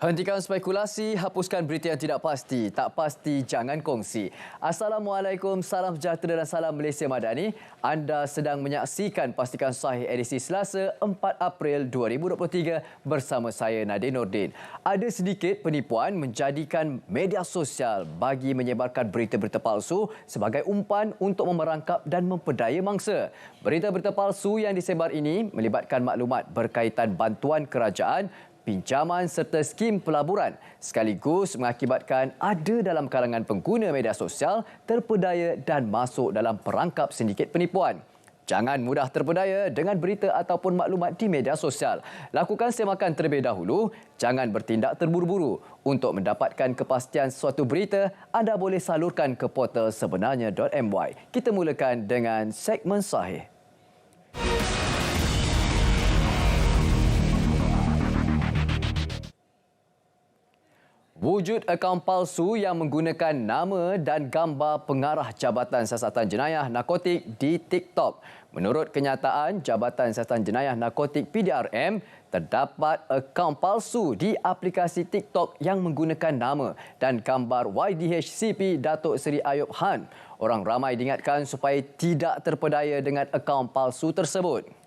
Hentikan spekulasi, hapuskan berita yang tidak pasti. Tak pasti, jangan kongsi. Assalamualaikum, salam sejahtera dan salam Malaysia Madani. Anda sedang menyaksikan Pastikan Sahih edisi Selasa 4 April 2023 bersama saya Nadine Nordin. Ada sedikit penipuan menjadikan media sosial bagi menyebarkan berita-berita palsu sebagai umpan untuk memerangkap dan memperdaya mangsa. Berita-berita palsu yang disebar ini melibatkan maklumat berkaitan bantuan kerajaan, pinjaman serta skim pelaburan sekaligus mengakibatkan ada dalam kalangan pengguna media sosial terpedaya dan masuk dalam perangkap sindiket penipuan. Jangan mudah terpedaya dengan berita ataupun maklumat di media sosial. Lakukan semakan terlebih dahulu, jangan bertindak terburu-buru. Untuk mendapatkan kepastian suatu berita, anda boleh salurkan ke portal sebenarnya.my. Kita mulakan dengan segmen Sahih. Wujud akaun palsu yang menggunakan nama dan gambar pengarah Jabatan Siasatan Jenayah Narkotik di TikTok. Menurut kenyataan Jabatan Siasatan Jenayah Narkotik PDRM, terdapat akaun palsu di aplikasi TikTok yang menggunakan nama dan gambar YDHCP Datuk Seri Ayub Han. Orang ramai diingatkan supaya tidak terpedaya dengan akaun palsu tersebut.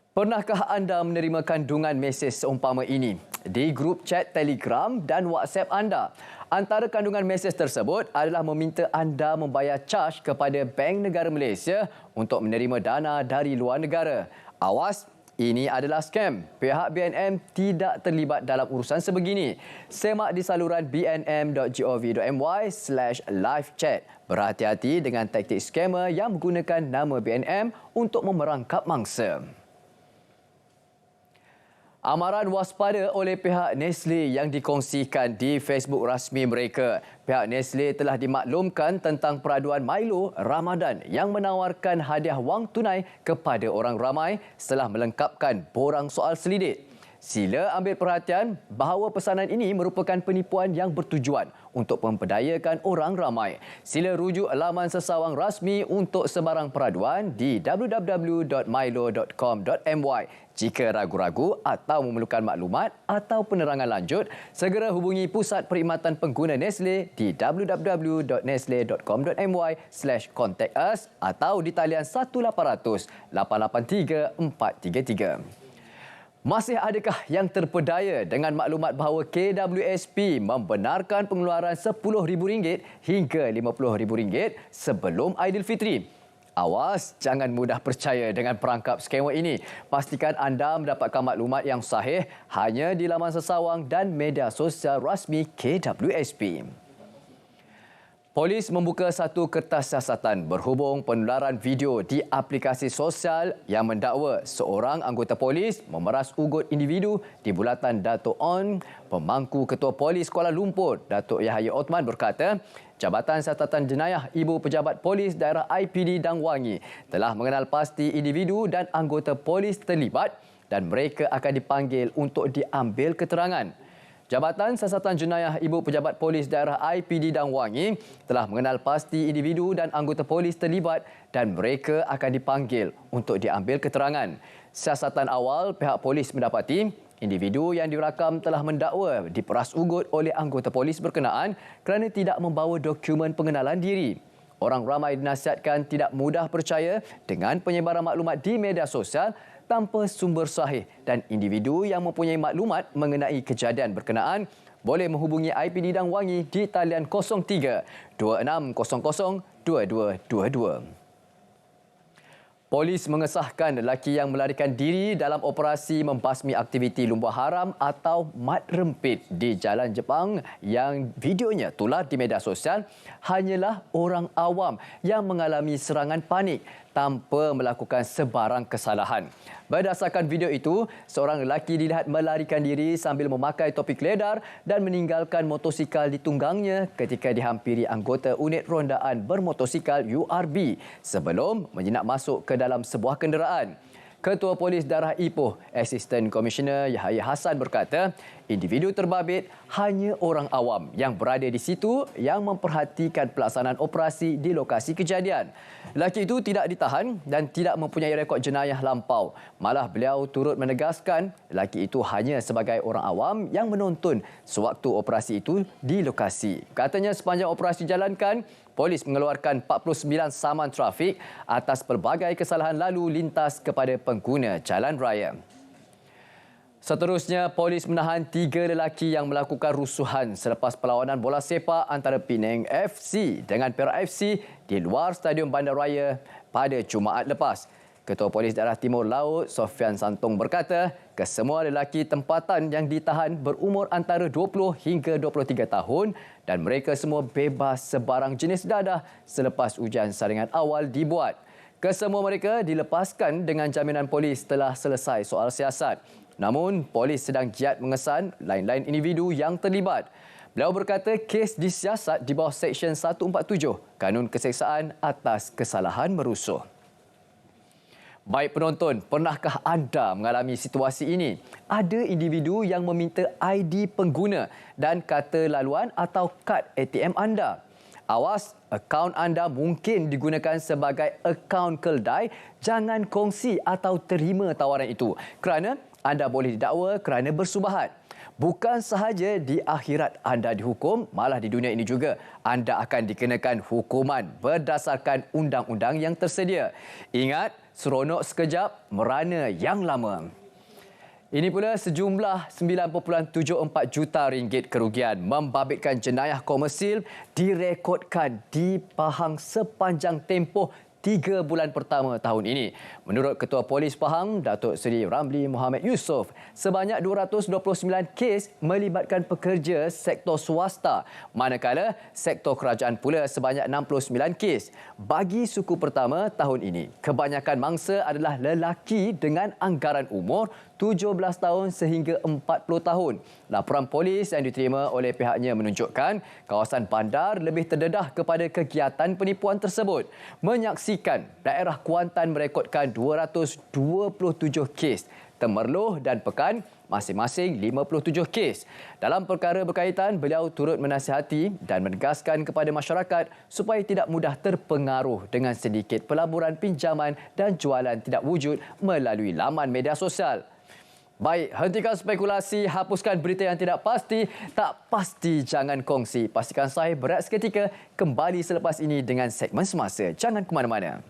Pernahkah anda menerima kandungan mesej seumpama ini di grup chat Telegram dan WhatsApp anda? Antara kandungan mesej tersebut adalah meminta anda membayar caj kepada Bank Negara Malaysia untuk menerima dana dari luar negara. Awas, ini adalah skam. Pihak BNM tidak terlibat dalam urusan sebegini. Semak di saluran bnm.gov.my/livechat. Berhati-hati dengan taktik skamer yang menggunakan nama BNM untuk memerangkap mangsa. Amaran waspada oleh pihak Nestle yang dikongsikan di Facebook rasmi mereka. Pihak Nestle telah dimaklumkan tentang peraduan Milo Ramadan yang menawarkan hadiah wang tunai kepada orang ramai setelah melengkapkan borang soal selidik. Sila ambil perhatian bahawa pesanan ini merupakan penipuan yang bertujuan untuk memperdayakan orang ramai. Sila rujuk laman sesawang rasmi untuk sebarang peraduan di www.milo.com.my. Jika ragu-ragu atau memerlukan maklumat atau penerangan lanjut, segera hubungi Pusat Perkhidmatan Pengguna Nestle di www.nestle.com.my/contact us atau di talian 1800 883 433. Masih adakah yang terpedaya dengan maklumat bahawa KWSP membenarkan pengeluaran RM10,000 hingga RM50,000 sebelum Aidilfitri? Awas, jangan mudah percaya dengan perangkap skamer ini. Pastikan anda mendapatkan maklumat yang sahih hanya di laman sesawang dan media sosial rasmi KWSP. Polis membuka satu kertas siasatan berhubung penularan video di aplikasi sosial yang mendakwa seorang anggota polis memeras ugut individu di bulatan Dato' On. Pemangku Ketua Polis Kuala Lumpur, Datuk Yahya Othman berkata, Jabatan Siasatan Jenayah Ibu Pejabat Polis Daerah IPD Dang Wangi telah mengenal pasti individu dan anggota polis terlibat dan mereka akan dipanggil untuk diambil keterangan. Jabatan Siasatan Jenayah Ibu Pejabat Polis Daerah IPD Dang Wangi telah mengenal pasti individu dan anggota polis terlibat dan mereka akan dipanggil untuk diambil keterangan. Siasatan awal, pihak polis mendapati individu yang dirakam telah mendakwa diperas ugut oleh anggota polis berkenaan kerana tidak membawa dokumen pengenalan diri. Orang ramai dinasihatkan tidak mudah percaya dengan penyebaran maklumat di media sosial tanpa sumber sahih dan individu yang mempunyai maklumat mengenai kejadian berkenaan boleh menghubungi IPD Dang Wangi di talian 03 2600 2222. Polis mengesahkan lelaki yang melarikan diri dalam operasi membasmi aktiviti lumba haram atau mat rempit di Jalan Jepang yang videonya tular di media sosial hanyalah orang awam yang mengalami serangan panik tanpa melakukan sebarang kesalahan. Berdasarkan video itu, seorang lelaki dilihat melarikan diri sambil memakai topi keledar dan meninggalkan motosikal ditunggangnya ketika dihampiri anggota unit rondaan bermotosikal URB sebelum menyenak masuk ke dalam sebuah kenderaan. Ketua Polis Darah Ipoh, Asisten Komisioner Yahya Hassan berkata, individu terbabit hanya orang awam yang berada di situ yang memperhatikan pelaksanaan operasi di lokasi kejadian. Lelaki itu tidak ditahan dan tidak mempunyai rekod jenayah lampau. Malah beliau turut menegaskan lelaki itu hanya sebagai orang awam yang menonton sewaktu operasi itu di lokasi. Katanya sepanjang operasi dijalankan, polis mengeluarkan 49 saman trafik atas pelbagai kesalahan lalu lintas kepada pengguna jalan raya. Seterusnya, polis menahan 3 lelaki yang melakukan rusuhan selepas perlawanan bola sepak antara Penang FC dengan Perak FC di luar Stadium Bandaraya pada Jumaat lepas. Ketua Polis Daerah Timur Laut, Sofian Santong berkata, kesemua lelaki tempatan yang ditahan berumur antara 20 hingga 23 tahun dan mereka semua bebas sebarang jenis dadah selepas ujian saringan awal dibuat. Kesemua mereka dilepaskan dengan jaminan polis setelah selesai soal siasat. Namun, polis sedang giat mengesan lain-lain individu yang terlibat. Beliau berkata kes disiasat di bawah Seksyen 147 Kanun Keseksaan atas kesalahan merusuh. Baik penonton, pernahkah anda mengalami situasi ini? Ada individu yang meminta ID pengguna dan kata laluan atau kad ATM anda. Awas, akaun anda mungkin digunakan sebagai akaun keldai. Jangan kongsi atau terima tawaran itu kerana anda boleh didakwa kerana bersubahat. Bukan sahaja di akhirat anda dihukum, malah di dunia ini juga anda akan dikenakan hukuman berdasarkan undang-undang yang tersedia. Ingat, seronok sekejap, merana yang lama. Ini pula sejumlah 9.74 juta ringgit kerugian membabitkan jenayah komersil direkodkan di Pahang sepanjang tempoh 3 bulan pertama tahun ini. Menurut Ketua Polis Pahang, Datuk Seri Ramli Muhammad Yusof, sebanyak 229 kes melibatkan pekerja sektor swasta, manakala sektor kerajaan pula sebanyak 69 kes. Bagi suku pertama tahun ini, kebanyakan mangsa adalah lelaki dengan anggaran umur 17 tahun sehingga 40 tahun. Laporan polis yang diterima oleh pihaknya menunjukkan kawasan bandar lebih terdedah kepada kegiatan penipuan tersebut. Menyaksikan daerah Kuantan merekodkan 227 kes, Temerloh dan Pekan masing-masing 57 kes. Dalam perkara berkaitan, beliau turut menasihati dan menegaskan kepada masyarakat supaya tidak mudah terpengaruh dengan sedikit pelaburan pinjaman dan jualan tidak wujud melalui laman media sosial. Baik, hentikan spekulasi, hapuskan berita yang tidak pasti. Tak pasti jangan kongsi. Pastikan saya berehat seketika, kembali selepas ini dengan segmen semasa. Jangan ke mana-mana.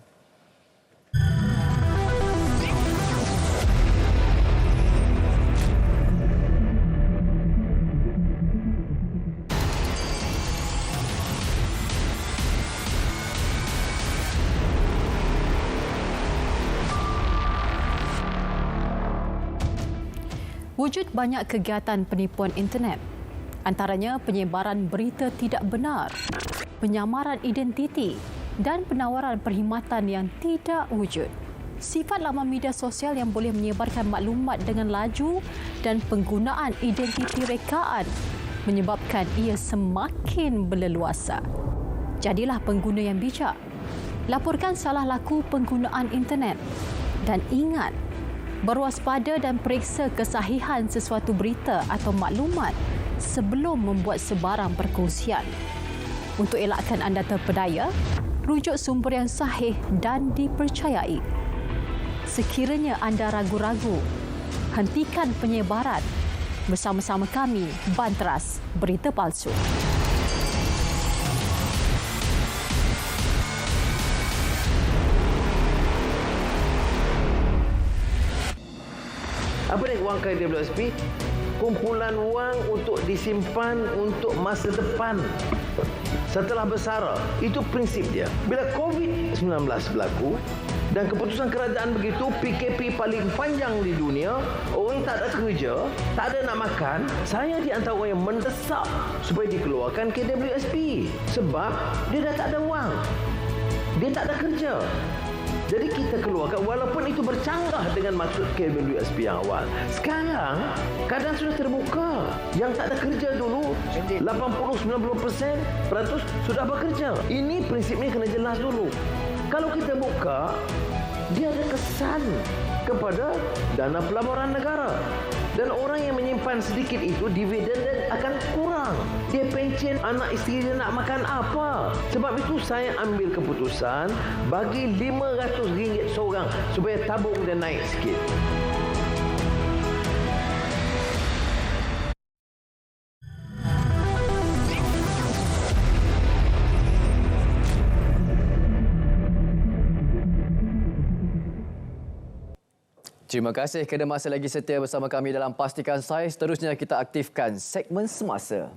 Wujud banyak kegiatan penipuan internet, antaranya penyebaran berita tidak benar, penyamaran identiti dan penawaran perkhidmatan yang tidak wujud. Sifat laman media sosial yang boleh menyebarkan maklumat dengan laju dan penggunaan identiti rekaan menyebabkan ia semakin berleluasa. Jadilah pengguna yang bijak. Laporkan salah laku penggunaan internet dan ingat, berwaspada dan periksa kesahihan sesuatu berita atau maklumat sebelum membuat sebarang perkongsian. Untuk elakkan anda terpedaya, rujuk sumber yang sahih dan dipercayai. Sekiranya anda ragu-ragu, hentikan penyebaran. Bersama-sama kami, Banteras Berita Palsu. Apa dia wang KWSP? Kumpulan wang untuk disimpan untuk masa depan setelah bersara. Itu prinsip dia. Bila COVID-19 berlaku dan keputusan kerajaan begitu, PKP paling panjang di dunia, orang tak ada kerja, tak ada nak makan, saya di antara orang yang mendesak supaya dikeluarkan KWSP sebab dia dah tak ada wang. Dia tak ada kerja. Jadi kita keluarkan walaupun itu bercanggah dengan maksud KWSP yang awal. Sekarang keadaan sudah terbuka. Yang tak ada kerja dulu 80-90% sudah bekerja. Ini prinsipnya kena jelas dulu. Kalau kita buka, dia ada kesan kepada dana pelaburan negara. Dan orang yang menyimpan sedikit itu, dividen dia akan kurang. Dia pencen anak isteri dia nak makan apa. Sebab itu saya ambil keputusan bagi RM500 seorang supaya tabung dia naik sikit. Terima kasih kerana masih lagi setia bersama kami dalam Pastikan Saiz. Seterusnya kita aktifkan segmen semasa.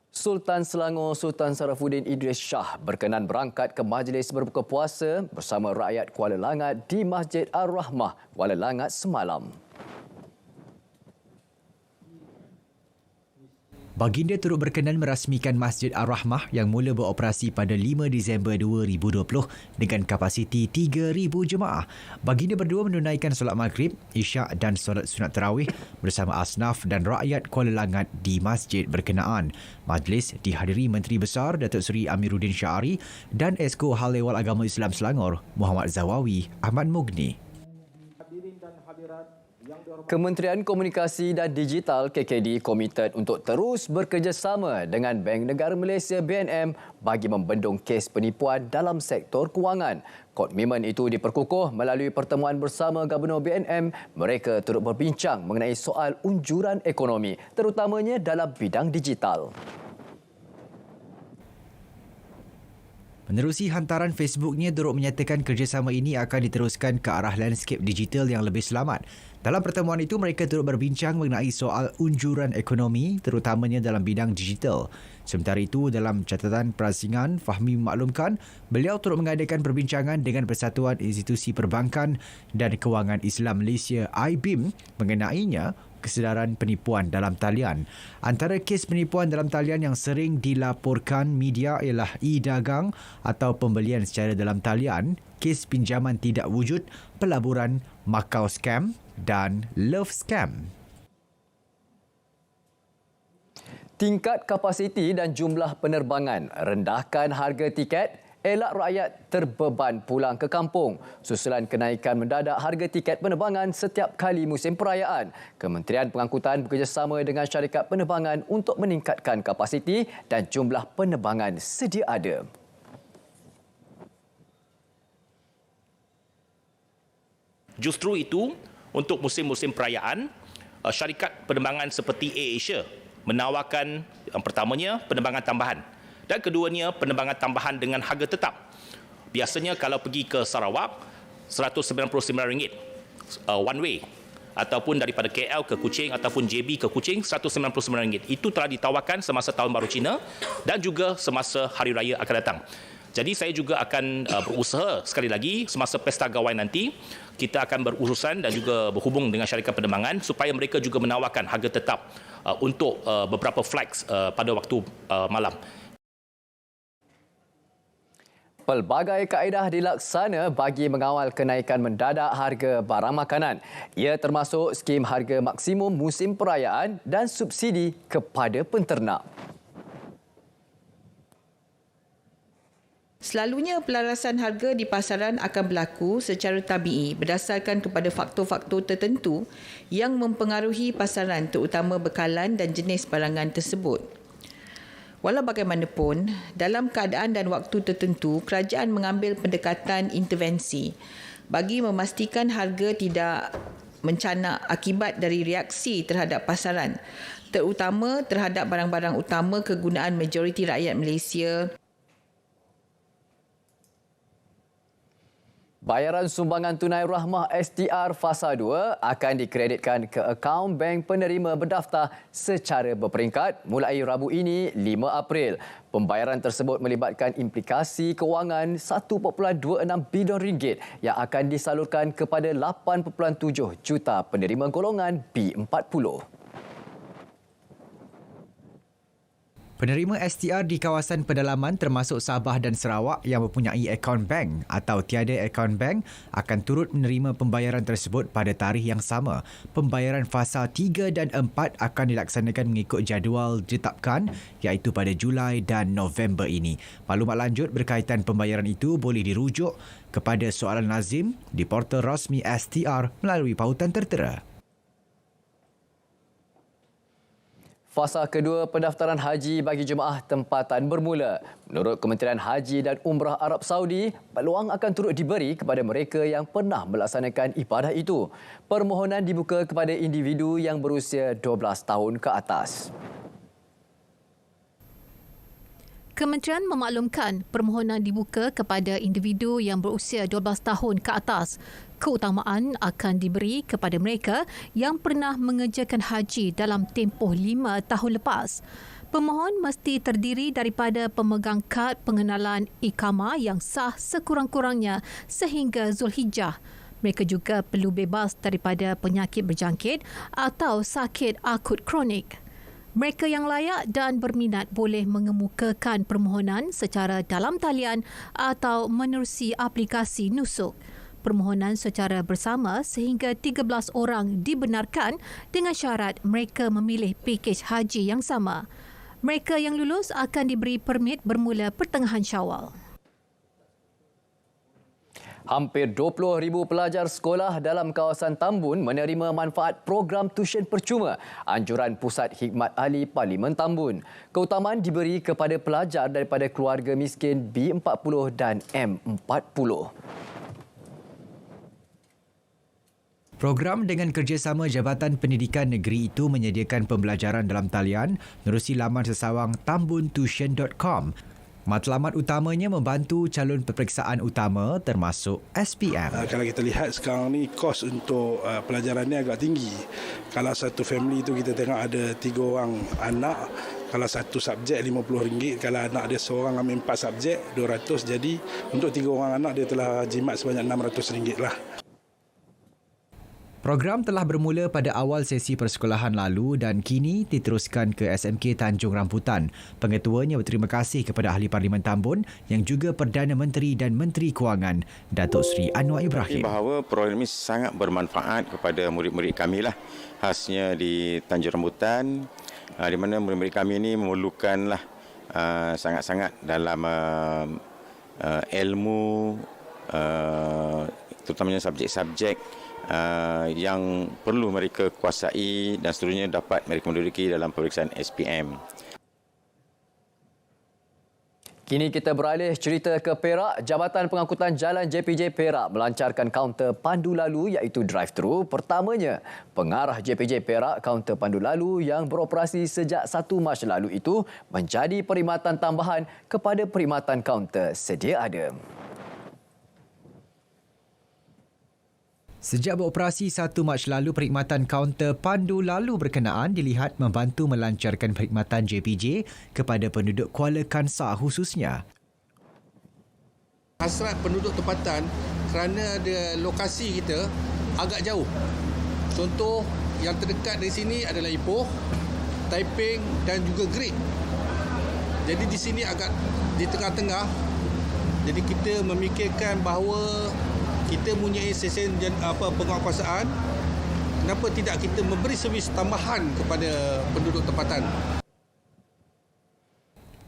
Sultan Selangor Sultan Sarafuddin Idris Shah berkenan berangkat ke majlis berbuka puasa bersama rakyat Kuala Langat di Masjid Ar-Rahmah, Kuala Langat semalam. Baginda turut berkenan merasmikan Masjid Ar-Rahmah yang mula beroperasi pada 5 Disember 2020 dengan kapasiti 3,000 jemaah. Baginda berdua menunaikan solat maghrib, isyak dan solat sunat tarawih bersama asnaf dan rakyat Kuala Langat di masjid berkenaan. Majlis dihadiri Menteri Besar Datuk Seri Amiruddin Syahari dan Esko Hal Ehwal Agama Islam Selangor, Muhammad Zawawi Ahmad Mughni. Kementerian Komunikasi dan Digital KKD komited untuk terus bekerjasama dengan Bank Negara Malaysia BNM bagi membendung kes penipuan dalam sektor kewangan. Komitmen itu diperkukuh melalui pertemuan bersama Gubernur BNM. Mereka turut berbincang mengenai soal unjuran ekonomi, terutamanya dalam bidang digital. Menerusi hantaran Facebooknya, turut menyatakan kerjasama ini akan diteruskan ke arah landscape digital yang lebih selamat. Dalam pertemuan itu, mereka turut berbincang mengenai soal unjuran ekonomi, terutamanya dalam bidang digital. Sementara itu, dalam catatan perasingan, Fahmi memaklumkan beliau turut mengadakan perbincangan dengan Persatuan Institusi Perbankan dan Kewangan Islam Malaysia IBIM mengenainya kesedaran penipuan dalam talian. Antara kes penipuan dalam talian yang sering dilaporkan media ialah e-dagang atau pembelian secara dalam talian, kes pinjaman tidak wujud, pelaburan, Macau scam dan love scam. Tingkat kapasiti dan jumlah penerbangan, rendahkan harga tiket, elak rakyat terbeban pulang ke kampung. Susulan kenaikan mendadak harga tiket penerbangan setiap kali musim perayaan. Kementerian Pengangkutan bekerjasama dengan syarikat penerbangan untuk meningkatkan kapasiti dan jumlah penerbangan sedia ada. Justru itu, untuk musim-musim perayaan, syarikat penerbangan seperti AirAsia menawarkan yang pertamanya penerbangan tambahan dan keduanya penerbangan tambahan dengan harga tetap. Biasanya kalau pergi ke Sarawak, RM199 one way, ataupun daripada KL ke Kuching ataupun JB ke Kuching RM199. Itu telah ditawarkan semasa Tahun Baru Cina dan juga semasa Hari Raya akan datang. Jadi saya juga akan berusaha sekali lagi semasa Pesta Gawai nanti, kita akan berurusan dan juga berhubung dengan syarikat penerbangan supaya mereka juga menawarkan harga tetap untuk beberapa flights pada waktu malam. Pelbagai kaedah dilaksana bagi mengawal kenaikan mendadak harga barang makanan. Ia termasuk skim harga maksimum musim perayaan dan subsidi kepada penternak. Selalunya pelarasan harga di pasaran akan berlaku secara tabii berdasarkan kepada faktor-faktor tertentu yang mempengaruhi pasaran, terutama bekalan dan jenis barangan tersebut. Walau bagaimanapun, dalam keadaan dan waktu tertentu, kerajaan mengambil pendekatan intervensi bagi memastikan harga tidak mencanak akibat dari reaksi terhadap pasaran, terutama terhadap barang-barang utama kegunaan majoriti rakyat Malaysia. Bayaran sumbangan tunai rahmah STR Fasa 2 akan dikreditkan ke akaun bank penerima berdaftar secara berperingkat mulai Rabu ini 5 April. Pembayaran tersebut melibatkan implikasi kewangan RM1.26 bilion yang akan disalurkan kepada 8.7 juta penerima golongan B40. Penerima STR di kawasan pedalaman termasuk Sabah dan Sarawak yang mempunyai akaun bank atau tiada akaun bank akan turut menerima pembayaran tersebut pada tarikh yang sama. Pembayaran fasa 3 dan 4 akan dilaksanakan mengikut jadual ditetapkan iaitu pada Julai dan November ini. Maklumat lanjut berkaitan pembayaran itu boleh dirujuk kepada soalan lazim di portal rasmi STR melalui pautan tertera. Fasa kedua pendaftaran haji bagi jemaah tempatan bermula. Menurut Kementerian Haji dan Umrah Arab Saudi, peluang akan turut diberi kepada mereka yang pernah melaksanakan ibadah itu. Permohonan dibuka kepada individu yang berusia 12 tahun ke atas. Kementerian memaklumkan permohonan dibuka kepada individu yang berusia 12 tahun ke atas. Keutamaan akan diberi kepada mereka yang pernah mengerjakan haji dalam tempoh 5 tahun lepas. Pemohon mesti terdiri daripada pemegang kad pengenalan iqamah yang sah sekurang-kurangnya sehingga Zulhijjah. Mereka juga perlu bebas daripada penyakit berjangkit atau sakit akut kronik. Mereka yang layak dan berminat boleh mengemukakan permohonan secara dalam talian atau menerusi aplikasi Nusuk. Permohonan secara bersama sehingga 13 orang dibenarkan dengan syarat mereka memilih pakej haji yang sama. Mereka yang lulus akan diberi permit bermula pertengahan Syawal. Hampir 20,000 pelajar sekolah dalam kawasan Tambun menerima manfaat program tuition percuma anjuran Pusat Hikmat Ali Parlimen Tambun. Keutamaan diberi kepada pelajar daripada keluarga miskin B40 dan M40. Program dengan kerjasama Jabatan Pendidikan Negeri itu menyediakan pembelajaran dalam talian menerusi laman sesawang tambuntuition.com. Matlamat utamanya membantu calon peperiksaan utama termasuk SPM. Kalau kita lihat sekarang ni kos untuk pelajaran ni agak tinggi. Kalau satu family tu kita tengok ada 3 orang anak, kalau satu subjek RM50, kalau anak dia seorang ambil 4 subjek RM200, jadi untuk 3 orang anak dia telah jimat sebanyak RM600 lah. Program telah bermula pada awal sesi persekolahan lalu dan kini diteruskan ke SMK Tanjung Rambutan. Pengetuanya berterima kasih kepada Ahli Parlimen Tambun yang juga Perdana Menteri dan Menteri Kewangan, Datuk Seri Anwar Ibrahim. Bahawa program ini sangat bermanfaat kepada murid-murid kami lah, khasnya di Tanjung Rambutan, di mana murid-murid kami ini memerlukanlah sangat-sangat dalam ilmu, terutamanya subjek-subjek yang perlu mereka kuasai dan seterusnya dapat mereka menduduki dalam peperiksaan SPM. Kini kita beralih cerita ke Perak. Jabatan Pengangkutan Jalan JPJ Perak melancarkan kaunter pandu lalu iaitu drive-thru pertamanya. Pengarah JPJ Perak, kaunter pandu lalu yang beroperasi sejak 1 Mac lalu itu menjadi perkhidmatan tambahan kepada perkhidmatan kaunter sedia ada. Sejak beroperasi 1 Mac lalu, perkhidmatan kaunter pandu lalu berkenaan dilihat membantu melancarkan perkhidmatan JPJ kepada penduduk Kuala Kangsar khususnya. Hasrat penduduk tempatan kerana ada lokasi kita agak jauh. Contoh yang terdekat dari sini adalah Ipoh, Taiping dan juga Great. Jadi di sini agak di tengah-tengah. Jadi kita memikirkan bahawa kita mempunyai stesen penguatkuasaan, kenapa tidak kita memberi servis tambahan kepada penduduk tempatan.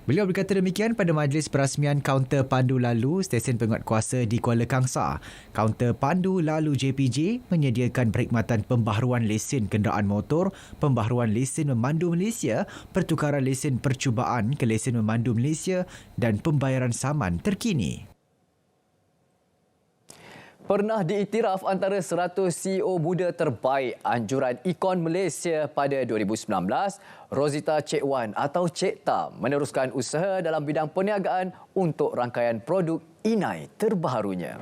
Beliau berkata demikian pada majlis perasmian kaunter pandu lalu stesen penguatkuasa di Kuala Kangsar. Kaunter pandu lalu JPJ menyediakan perkhidmatan pembaharuan lesen kenderaan motor, pembaharuan lesen memandu Malaysia, pertukaran lesen percubaan ke lesen memandu Malaysia dan pembayaran saman terkini. Pernah diiktiraf antara 100 CEO muda terbaik anjuran Ikon Malaysia pada 2019, Rosita Cik Wan atau Cik Ta meneruskan usaha dalam bidang perniagaan untuk rangkaian produk inai terbaharunya.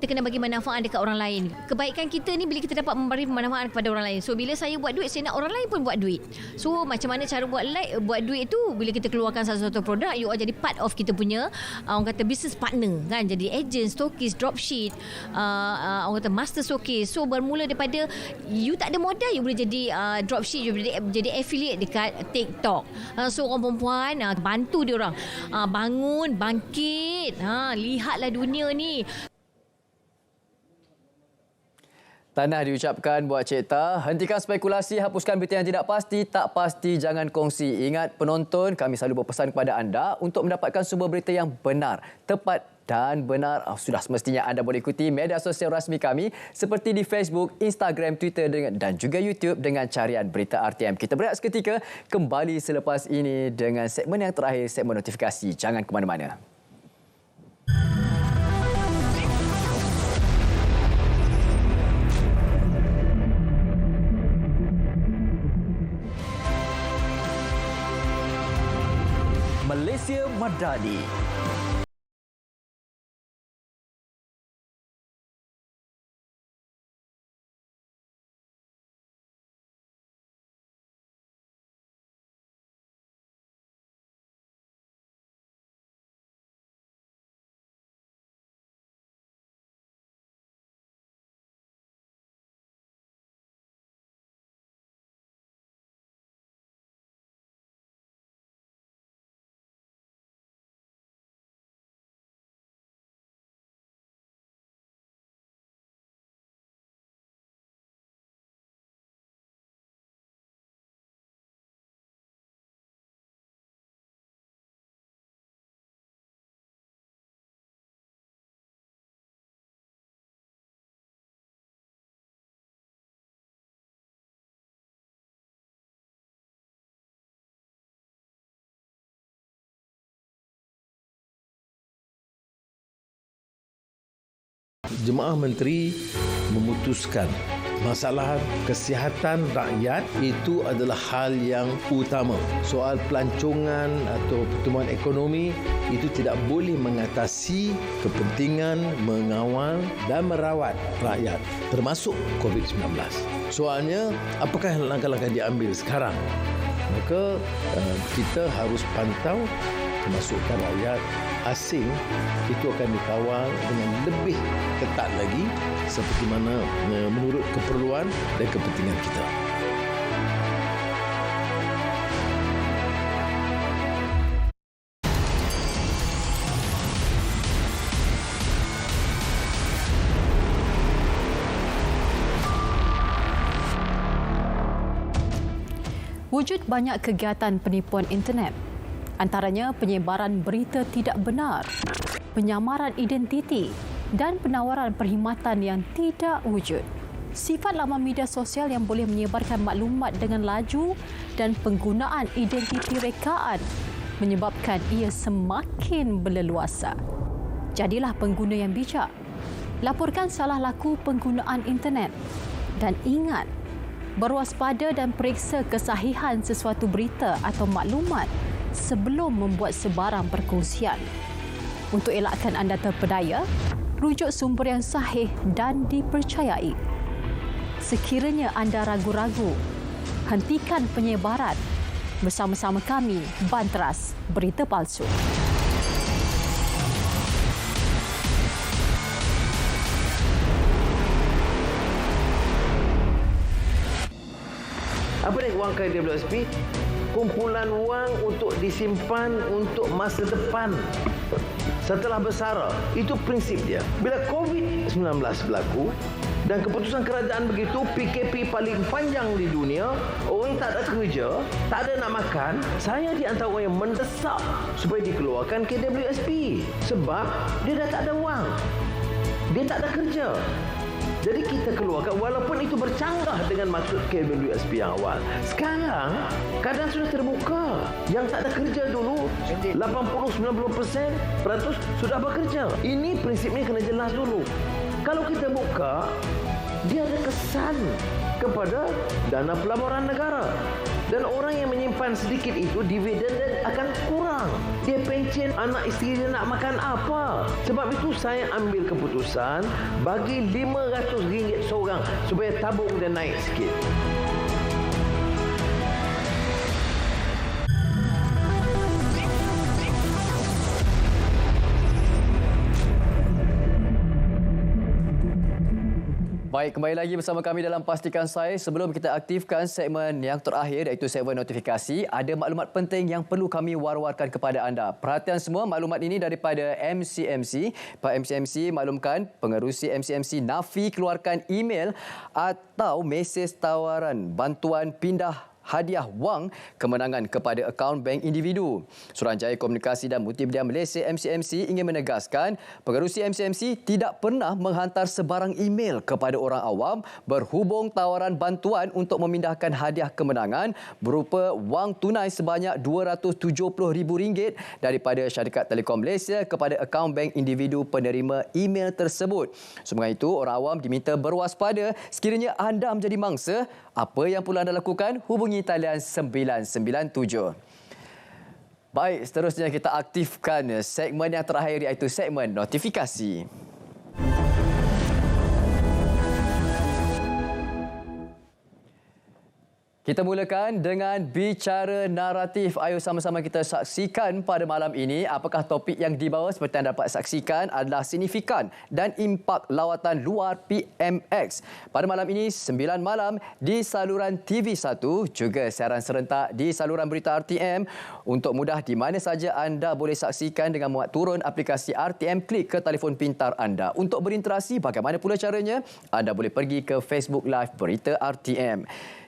kita kena bagi manfaat dekat orang lain. Kebaikan kita ni bila kita dapat memberi manfaat kepada orang lain. So bila saya buat duit, saya nak orang lain pun buat duit. So macam mana cara buat duit tu, bila kita keluarkan satu produk, you all jadi part of kita punya orang kata business partner kan. Jadi agent, stokis, dropship, orang kata master stokis. So bermula daripada you tak ada modal, you boleh jadi dropship, you boleh jadi affiliate dekat TikTok. So orang perempuan bantu dia orang bangun, bangkit, lihatlah dunia ni. Tanah diucapkan buat Cik Ta. Hentikan spekulasi, hapuskan berita yang tidak pasti, tak pasti jangan kongsi. Ingat penonton, kami selalu berpesan kepada anda untuk mendapatkan sumber berita yang benar, tepat dan benar. Sudah semestinya anda boleh ikuti media sosial rasmi kami seperti di Facebook, Instagram, Twitter dan juga YouTube dengan carian Berita RTM. Kita berehat seketika, kembali selepas ini dengan segmen yang terakhir, segmen notifikasi. Jangan ke mana-mana. Malaysia Madani. Jemaah Menteri memutuskan masalah kesihatan rakyat itu adalah hal yang utama. Soal pelancongan atau pertumbuhan ekonomi itu tidak boleh mengatasi kepentingan mengawal dan merawat rakyat, termasuk COVID-19. Soalnya, apakah langkah-langkah diambil sekarang? Maka kita harus pantau kemasukan rakyat asing itu akan dikawal dengan lebih ketat lagi seperti mana menurut keperluan dan kepentingan kita. Wujud banyak kegiatan penipuan internet. Antaranya penyebaran berita tidak benar, penyamaran identiti dan penawaran perkhidmatan yang tidak wujud. Sifat laman media sosial yang boleh menyebarkan maklumat dengan laju dan penggunaan identiti rekaan menyebabkan ia semakin berleluasa. Jadilah pengguna yang bijak. Laporkan salah laku penggunaan internet dan ingat, berwaspada dan periksa kesahihan sesuatu berita atau maklumat sebelum membuat sebarang perkongsian. Untuk elakkan anda terpedaya, rujuk sumber yang sahih dan dipercayai. Sekiranya anda ragu-ragu, hentikan penyebaran. Bersama-sama kami, Banteras Berita Palsu. Apa dia wang KWSP? Kumpulan wang untuk disimpan untuk masa depan setelah bersara. Itu prinsip dia. Bila COVID-19 berlaku dan keputusan kerajaan begitu, PKP paling panjang di dunia, orang tak ada kerja, tak ada nak makan, saya di antara orang yang mendesak supaya dikeluarkan KWSP sebab dia dah tak ada wang. Dia tak ada kerja. Jadi kita keluarkan walaupun itu bercanggah dengan maksud KWSP yang awal. Sekarang keadaan sudah terbuka. Yang tak ada kerja dulu 80-90% sudah bekerja. Ini prinsipnya kena jelas dulu. Kalau kita buka, dia ada kesan kepada dana pelaburan negara. Dan orang yang menyimpan sedikit itu, dividen dia akan kurang. Dia pencen anak isteri dia nak makan apa. Sebab itu saya ambil keputusan bagi RM500 seorang supaya tabung dia naik sikit. Baik, kembali lagi bersama kami dalam Pastikan Saya. Sebelum kita aktifkan segmen yang terakhir iaitu segmen notifikasi, ada maklumat penting yang perlu kami war-warkan kepada anda. Perhatian semua, maklumat ini daripada MCMC. Pak MCMC maklumkan pengerusi MCMC nafi keluarkan email atau mesej tawaran bantuan pindah hadiah wang kemenangan kepada akaun bank individu. Suruhanjaya Komunikasi dan Multimedia Malaysia MCMC ingin menegaskan pengerusi MCMC tidak pernah menghantar sebarang email kepada orang awam berhubung tawaran bantuan untuk memindahkan hadiah kemenangan berupa wang tunai sebanyak RM270,000 daripada syarikat Telekom Malaysia kepada akaun bank individu penerima email tersebut. Sebagai itu, orang awam diminta berwaspada sekiranya anda menjadi mangsa. Apa yang perlu anda lakukan? Hubungi talian 997. Baik, seterusnya kita aktifkan segmen yang terakhir iaitu segmen notifikasi. Kita mulakan dengan bicara naratif. Ayo sama-sama kita saksikan pada malam ini apakah topik yang dibawa seperti anda dapat saksikan adalah signifikan dan impak lawatan luar PMX. Pada malam ini 9 malam di saluran TV1 juga siaran serentak di saluran berita RTM. Untuk mudah di mana saja anda boleh saksikan dengan muat turun aplikasi RTM klik ke telefon pintar anda. Untuk berinteraksi bagaimana pula caranya? Anda boleh pergi ke Facebook Live Berita RTM.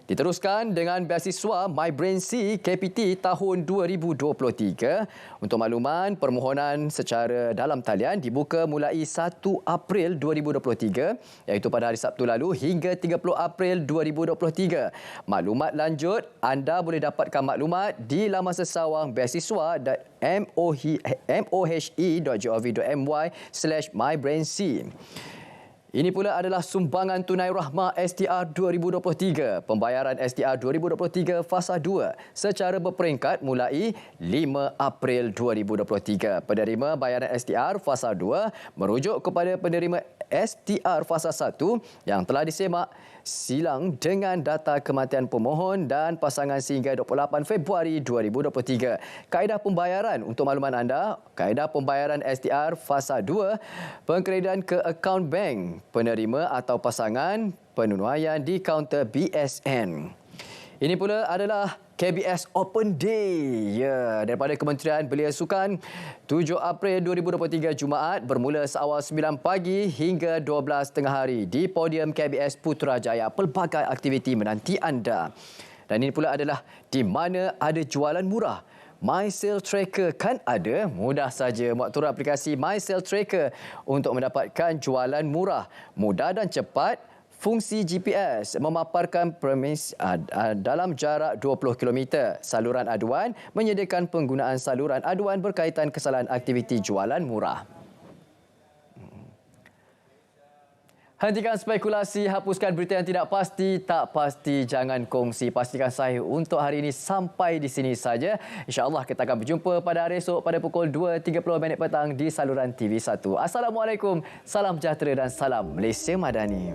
Diteruskan dengan beasiswa MyBrainC KPT tahun 2023. Untuk makluman, permohonan secara dalam talian dibuka mulai 1 April 2023 iaitu pada hari Sabtu lalu hingga 30 April 2023. Maklumat lanjut anda boleh dapatkan maklumat di laman sesawang beasiswa.mohe.gov.my/mybrainc. Ini pula adalah sumbangan tunai rahmah STR 2023. Pembayaran STR 2023 fasa 2 secara berperingkat mulai 5 April 2023. Penerima bayaran STR fasa 2 merujuk kepada penerima STR fasa 1 yang telah disemak silang dengan data kematian pemohon dan pasangan sehingga 28 Februari 2023. Kaedah pembayaran untuk makluman anda, kaedah pembayaran STR fasa 2, pengkreditan ke akaun bank penerima atau pasangan penunaian di kaunter BSN. Ini pula adalah KBS Open Day. Ya, daripada Kementerian Belia Sukan 7 April 2023 Jumaat bermula seawal 9 pagi hingga 12 tengah hari di podium KBS Putrajaya. Pelbagai aktiviti menanti anda. Dan ini pula adalah di mana ada jualan murah. My Sale Tracker kan ada? Mudah saja muat turun aplikasi My Sale Tracker untuk mendapatkan jualan murah. Mudah dan cepat. Fungsi GPS memaparkan premis dalam jarak 20 km. Saluran aduan menyediakan penggunaan saluran aduan berkaitan kesalahan aktiviti jualan murah. Hentikan spekulasi, hapuskan berita yang tidak pasti, tak pasti jangan kongsi. Pastikan Saya untuk hari ini sampai di sini saja. InsyaAllah kita akan berjumpa pada hari esok pada pukul 2.30 petang di saluran TV1. Assalamualaikum, salam sejahtera dan salam Malaysia Madani.